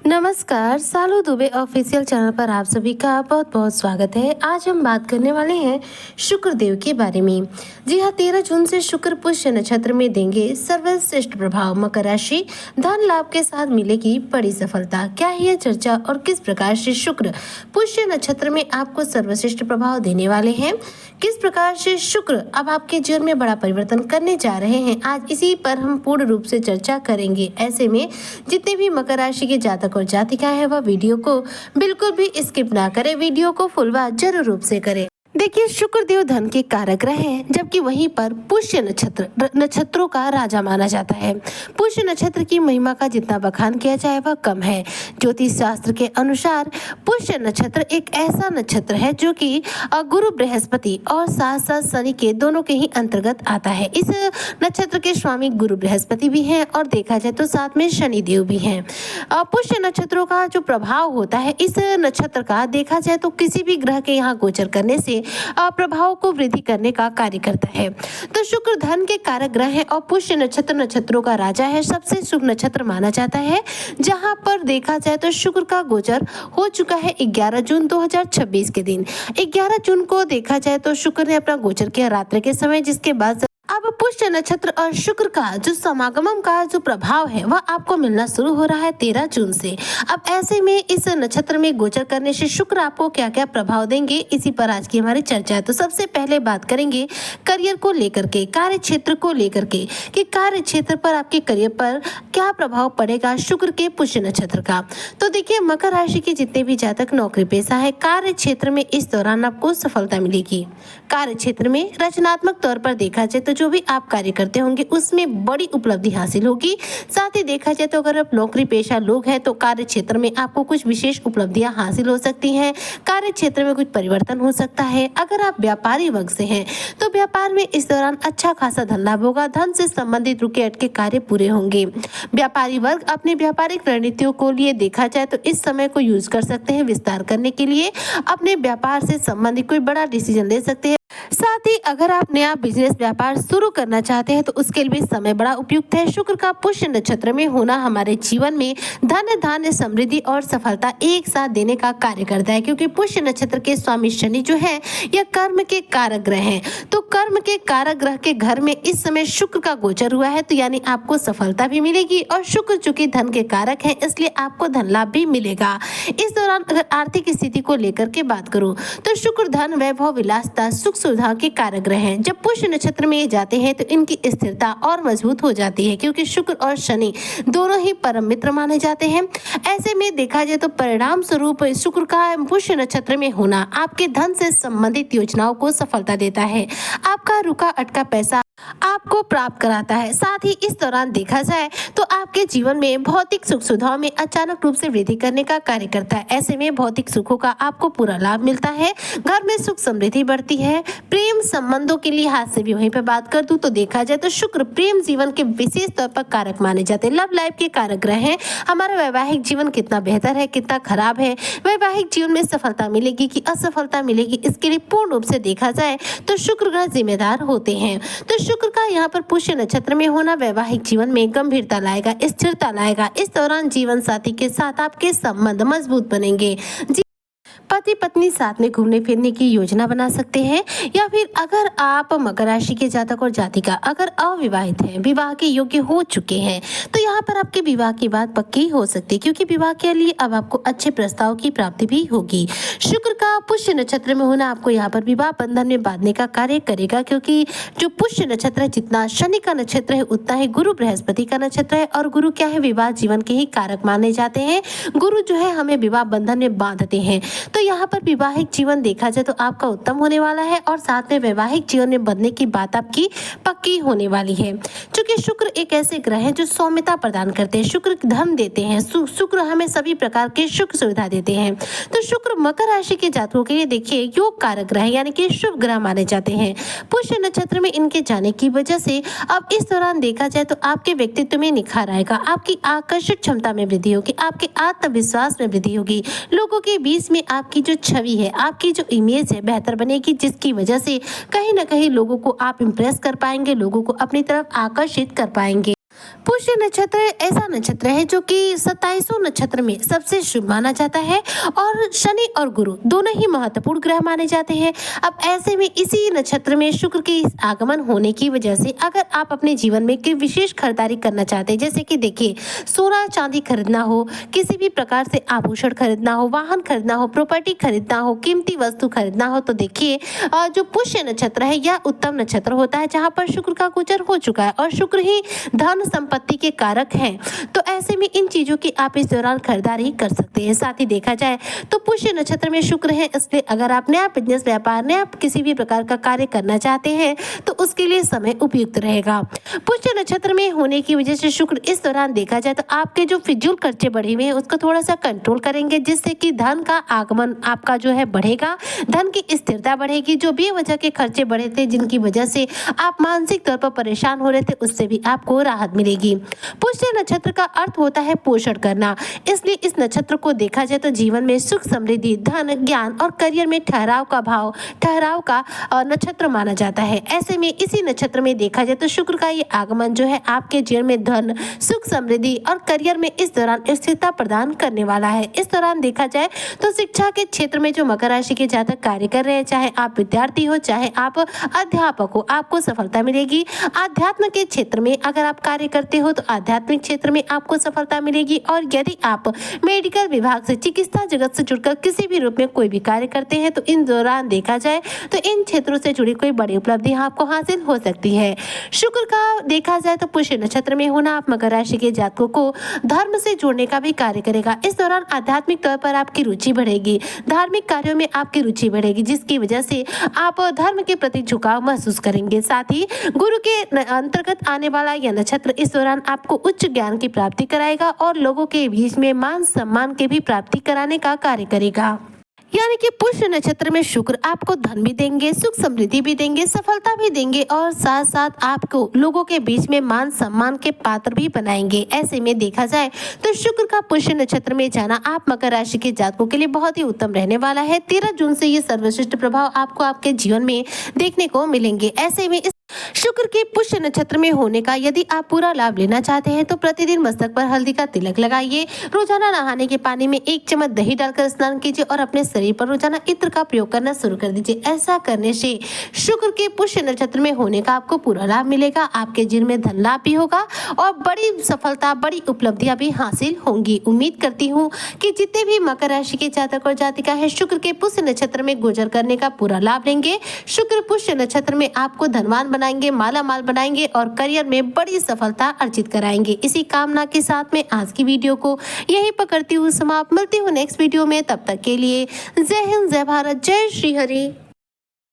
नमस्कार, सालू Dubey official channel पर आप सभी का बहुत बहुत स्वागत है। आज हम बात करने वाले हैं शुक्रदेव के बारे में। जी हाँ, 13 जून से शुक्र पुष्य नक्षत्र में देंगे सर्वश्रेष्ठ प्रभाव। मकर राशि, धन लाभ के साथ मिलेगी बड़ी सफलता। क्या है यह चर्चा और किस प्रकार से शुक्र पुष्य नक्षत्र में आपको सर्वश्रेष्ठ प्रभाव देने वाले हैं, किस प्रकार से शुक्र अब आपके जीवन में बड़ा परिवर्तन करने जा रहे हैं, आज इसी पर हम पूर्ण रूप से चर्चा करेंगे। ऐसे में जितने भी मकर राशि के जातक और जातिका है वह वीडियो को बिल्कुल भी स्किप ना करें, वीडियो को फुल वॉच जरूर रूप से करें। देखिए, शुक्रदेव धन के कारक ग्रह हैं, जबकि वहीं पर पुष्य नक्षत्रों का राजा माना जाता है। पुष्य नक्षत्र की महिमा का जितना बखान किया जाए वह कम है। ज्योतिष शास्त्र के अनुसार पुष्य नक्षत्र एक ऐसा नक्षत्र है जो कि गुरु बृहस्पति और साथ साथ शनि के दोनों के ही अंतर्गत आता है। इस नक्षत्र के स्वामी गुरु बृहस्पति भी हैं और देखा जाए तो साथ में शनि देव भी हैं। पुष्य नक्षत्रों का जो प्रभाव होता है इस नक्षत्र का, देखा जाए तो किसी भी ग्रह के यहाँ गोचर करने से प्रभाव को वृद्धि करने का कार्य करता है। तो शुक्र धन के कारक ग्रह है और पुष्य नक्षत्र नक्षत्रों का राजा है। सबसे शुभ नक्षत्र माना जाता है, जहां पर देखा जाए तो शुक्र का गोचर हो चुका है 11 जून 2026 के दिन। 11 जून को देखा जाए तो शुक्र ने अपना गोचर किया रात्रि के समय, जिसके बाद अब पुष्य नक्षत्र और शुक्र का जो समागमन का जो प्रभाव है वह आपको मिलना शुरू हो रहा है 13 जून से। अब ऐसे में इस नक्षत्र में गोचर करने से शुक्र आपको क्या क्या प्रभाव देंगे, इसी पर आज की हमारी चर्चा है। तो सबसे पहले बात करेंगे करियर को लेकर के, कार्य क्षेत्र को लेकर के, कि कार्य क्षेत्र पर आपके करियर पर क्या प्रभाव पड़ेगा शुक्र के पुष्य नक्षत्र का। तो देखिए, मकर राशि के जितने भी जातक नौकरी पेशा है, कार्य क्षेत्र में इस दौरान आपको सफलता मिलेगी। कार्य क्षेत्र में रचनात्मक तौर पर देखा जाए तो जो भी आप कार्य करते होंगे उसमें बड़ी उपलब्धि हासिल होगी। साथ ही देखा जाए तो अगर आप नौकरी पेशा लोग हैं तो कार्य क्षेत्र में आपको कुछ विशेष उपलब्धियां हासिल हो सकती हैं। कार्य क्षेत्र में कुछ परिवर्तन हो सकता है। अगर आप व्यापारी वर्ग से हैं तो व्यापार में इस दौरान अच्छा खासा धन लाभ होगा। धन से संबंधित रुके अटके कार्य पूरे होंगे। व्यापारी वर्ग अपने व्यापारिक रणनीतियों को लिए देखा जाए तो इस समय को यूज कर सकते हैं विस्तार करने के लिए। अपने व्यापार से संबंधित कोई बड़ा डिसीजन ले सकते हैं। साथ ही अगर आप नया बिजनेस व्यापार शुरू करना चाहते हैं तो उसके लिए समय बड़ा उपयुक्त है। शुक्र का पुष्य नक्षत्र में होना हमारे जीवन में धन धान्य समृद्धि और सफलता एक साथ देने का कार्य करता है, क्योंकि पुष्य नक्षत्र के स्वामी शनि जो है यह कर्म के कारक ग्रह हैं। तो कर्म के कारक ग्रह के घर में इस समय शुक्र का गोचर हुआ है, तो यानी आपको सफलता भी मिलेगी और शुक्र चूंकि धन के कारक है इसलिए आपको धन लाभ भी मिलेगा। इस दौरान अगर आर्थिक स्थिति को लेकर के बात करूं तो शुक्र धन वैभव विलासता सुख सुविधा के कारक ग्रह हैं। जब पुष्य नक्षत्र में ये जाते हैं तो इनकी स्थिरता और मजबूत हो जाती है, क्योंकि शुक्र और शनि दोनों ही परम मित्र माने जाते हैं। ऐसे में देखा जाए तो परिणाम स्वरूप शुक्र का पुष्य नक्षत्र में होना आपके धन से संबंधित योजनाओं को सफलता देता है। आपका रुका अटका पैसा आपको प्राप्त कराता है। साथ ही इस दौरान देखा जाए तो आपके जीवन में भौतिक सुख सुविधाओं में अचानक रूप से वृद्धि करने का कार्य करता है। ऐसे में भौतिक सुखों का आपको पूरा लाभ मिलता है। घर में सुख समृद्धि बढ़ती है। प्रेम संबंधों के लिहाज से भी वहीं पे बात कर दूं तो देखा जाए तो शुक्र प्रेम जीवन के विशेष तौर पर कारक माने जाते हैं। लव लाइफ के कारक ग्रह हैं। हमारा वैवाहिक जीवन कितना बेहतर है, कितना खराब है, वैवाहिक जीवन में सफलता मिलेगी कि असफलता मिलेगी, इसके लिए पूर्ण रूप से देखा जाए तो शुक्र ग्रह जिम्मेदार होते हैं। तो शुक्र का यहाँ पर पुष्य नक्षत्र में होना वैवाहिक जीवन में गंभीरता लाएगा, स्थिरता लाएगा। इस दौरान जीवन साथी के साथ आपके संबंध मजबूत बनेंगे। पति पत्नी साथ में घूमने फिरने की योजना बना सकते हैं। या फिर अगर आप मकर राशि के जातक और जातिका अगर अविवाहित हैं, विवाह के योग्य हो चुके हैं, तो यहाँ पर आपके विवाह की बात पक्की हो सकती है, क्योंकि विवाह के लिए अब आपको अच्छे प्रस्ताव की प्राप्ति भी होगी। शुक्र का पुष्य नक्षत्र में होना आपको यहाँ पर विवाह बंधन में बांधने का कार्य करेगा, क्योंकि जो पुष्य नक्षत्र है जितना शनि का नक्षत्र है उतना ही गुरु बृहस्पति का नक्षत्र है। और गुरु क्या है, विवाह जीवन के ही कारक माने जाते हैं। गुरु जो है हमें विवाह बंधन में बांधते हैं। तो यहाँ पर वैवाहिक जीवन देखा जाए तो आपका उत्तम होने वाला है और साथ में वैवाहिक जीवन में बदलने की बात आपकी पक्की होने वाली है। क्योंकि शुक्र एक ऐसे ग्रह है जो सौम्यता प्रदान करते हैं। शुक्र धन देते हैं। शुक्र हमें सभी प्रकार के सुख सुविधा देते हैं। तो शुक्र मकर राशि के जातकों के लिए देखिए योग कारक ग्रह यानी कि शुभ ग्रह माने जाते हैं। पुष्य नक्षत्र में इनके जाने की वजह से अब इस दौरान देखा जाए तो आपके व्यक्तित्व में निखार आएगा, आपकी आकर्षक क्षमता में वृद्धि होगी, आपके आत्मविश्वास में वृद्धि होगी। लोगों के बीच में आपकी जो छवि है, आपकी जो इमेज है बेहतर बनेगी, जिसकी वजह से कहीं ना कहीं लोगों को आप इम्प्रेस कर पाएंगे, लोगों को अपनी तरफ आकर्षित कर पाएंगे। पुष्य नक्षत्र ऐसा नक्षत्र है जो कि 27 नक्षत्र में सबसे शुभ माना जाता है और शनि और गुरु दोनों ही महत्वपूर्ण ग्रह माने जाते हैं। अब ऐसे में इसी नक्षत्र में शुक्र के इस आगमन होने की वजह से अगर आप अपने जीवन में कोई विशेष खरीदारी करना चाहते हैं, जैसे कि देखिए सोना चांदी खरीदना हो, किसी भी प्रकार से आभूषण खरीदना हो, वाहन खरीदना हो, प्रॉपर्टी खरीदना हो, कीमती वस्तु खरीदना हो, तो देखिए जो पुष्य नक्षत्र है यह उत्तम नक्षत्र होता है जहाँ पर शुक्र का गोचर हो चुका है और शुक्र ही धन संपत्ति के कारक हैं। तो ऐसे में इन चीजों की आप इस दौरान खरीदारी कर सकते हैं। साथ ही देखा जाए तो पुष्य नक्षत्र में शुक्र है, इसलिए अगर आप नया बिजनेस व्यापार नया किसी भी प्रकार का कार्य करना चाहते हैं तो उसके लिए समय उपयुक्त रहेगा। पुष्य नक्षत्र में होने की वजह से शुक्र इस दौरान देखा जाए तो आपके जो फिजूल खर्चे बढ़े हुए हैं उसको थोड़ा सा कंट्रोल करेंगे, जिससे कि धन का आगमन आपका जो है बढ़ेगा, धन की स्थिरता बढ़ेगी। जो बेवजह के खर्चे बढ़े थे जिनकी वजह से आप मानसिक तौर पर परेशान हो रहे थे, उससे भी आपको राहत मिलेगी। पुष्य नक्षत्र का अर्थ होता है पोषण करना, इसलिए इस नक्षत्र को देखा जाए तो जीवन में सुख समृद्धि धन ज्ञान और करियर में ठहराव का नक्षत्र माना जाता है। ऐसे में इसी नक्षत्र में देखा जाए तो शुक्र का ये आगमन जो है आपके जीवन में धन सुख समृद्धि और करियर में इस दौरान स्थिरता प्रदान करने वाला है। इस दौरान देखा जाए तो शिक्षा के क्षेत्र में जो मकर राशि के जातक कार्य कर रहे हैं, चाहे आप विद्यार्थी हो चाहे आप अध्यापक हो, आपको सफलता मिलेगी। आध्यात्म के क्षेत्र में अगर आप कार्य करते हो तो आध्यात्मिक क्षेत्र में आपको सफलता मिलेगी और यदि आप मेडिकल विभाग से चिकित्सा जगत से जुड़कर किसी भी रूप में कोई भी कार्य करते हैं तो इन दौरान देखा जाए तो इन क्षेत्रों से जुड़ी कोई बड़ी उपलब्धि आपको हासिल हो सकती है। शुक्र का देखा जाए तो पुष्य नक्षत्र में होना आप मकर राशि के जातकों को धर्म से जोड़ने का भी कार्य करेगा। इस दौरान आध्यात्मिक तौर पर आपकी रुचि बढ़ेगी, धार्मिक कार्यों में आपकी रुचि बढ़ेगी, जिसकी वजह से आप धर्म के प्रति झुकाव महसूस करेंगे। साथ ही गुरु के अंतर्गत आने वाला यह नक्षत्र इस दौरान आपको उच्च ज्ञान की प्राप्ति कराएगा और लोगों के बीच में मान सम्मान के भी प्राप्ति कराने का कार्य करेगा। यानी कि पुष्य नक्षत्र में शुक्र आपको धन भी देंगे, सुख समृद्धि भी देंगे, सफलता भी देंगे और साथ साथ आपको लोगों के बीच में मान सम्मान के पात्र भी बनाएंगे। ऐसे में देखा जाए तो शुक्र का पुष्य नक्षत्र में जाना आप मकर राशि के जातकों के लिए बहुत ही उत्तम रहने वाला है। 13 जून से ये सर्वश्रेष्ठ प्रभाव आपको आपके जीवन में देखने को मिलेंगे। ऐसे में शुक्र के पुष्य नक्षत्र में होने का यदि आप पूरा लाभ लेना चाहते हैं तो प्रतिदिन मस्तक पर हल्दी का तिलक लगाइए, रोजाना नहाने के पानी में 1 चम्मच दही डालकर स्नान कीजिए और अपने शरीर पर रोजाना इत्र का प्रयोग करना शुरू कर दीजिए। ऐसा करने से शुक्र के पुष्य नक्षत्र में होने का आपको पूरा लाभ मिलेगा, आपके जीवन में धन लाभ भी होगा और बड़ी सफलता बड़ी उपलब्धियां भी हासिल होंगी। उम्मीद करती हूँ कि जितने भी मकर राशि के जातक और जातिका है शुक्र के पुष्य नक्षत्र में गोचर करने का पूरा लाभ लेंगे। शुक्र पुष्य नक्षत्र में आपको धनवान बनाएंगे, माला माल बनाएंगे और करियर में बड़ी सफलता अर्जित कराएंगे। इसी कामना के साथ में आज की वीडियो को यहीं पर करती हूँ समाप्त। मिलती हूँ नेक्स्ट वीडियो में, तब तक के लिए जय हिंद, जय भारत, जय श्री हरि।